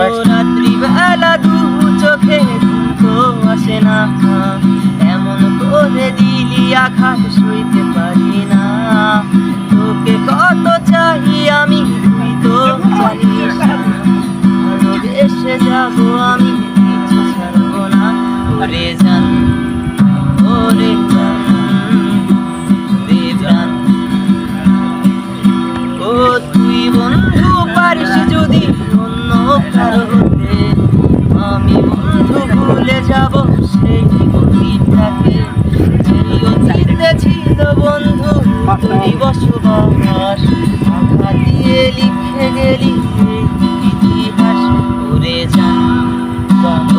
ও রাত্রিবেলা দু চোখে ঘুম তো আসে না, এমন করে দিলি আঘাত সইতে পারি না। তোকে কত চাই আমি তুই তো জানিস না, ভালোবেসে যাবো আমি কিছু ছাড়বো না। ওরে জান, ওরে জান, ওরে জান, ও তুই বন্ধু পারিস যদি অন্য কারো হতে, আমি বন্ধু ভুলে যাব সেই অতীতটাকে। যেই অতীতে ছিল বন্ধু তোরই বসবাস, আঘা দিয়ে লিখে গেলি এই ইতিহাস। ওরে জান,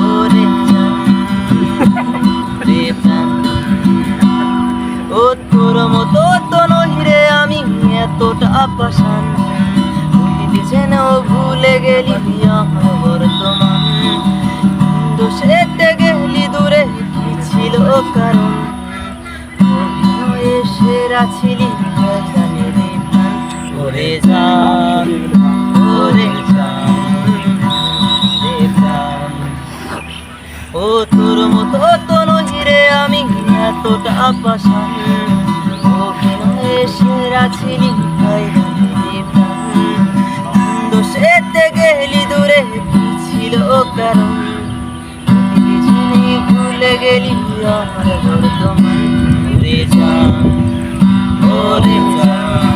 ওরে জান, ওরে জান, ও তোর মতো তো নই রে আমি এতটা পাষাণ, অতীত যেন ভুলে গেলি আমার বর্তমান। দোষেতে গেলি দূরে কি ছিল কারণ, অভিনয়ে সেরা ছিলি জানে রে প্রাণ। ওরে জান, ওরে জান, রে প্রাণ, ও তোর মতো তো নই রে আমি এতটা পাষাণ, অভিনয়ে সেরা ছিলি তাই জানে রে প্রাণ। দোষেতে গেলি দূরে কি ছিল কারণ, ভুলে গেলি আমার বর্তমান। ওরে জান, ওরে জান।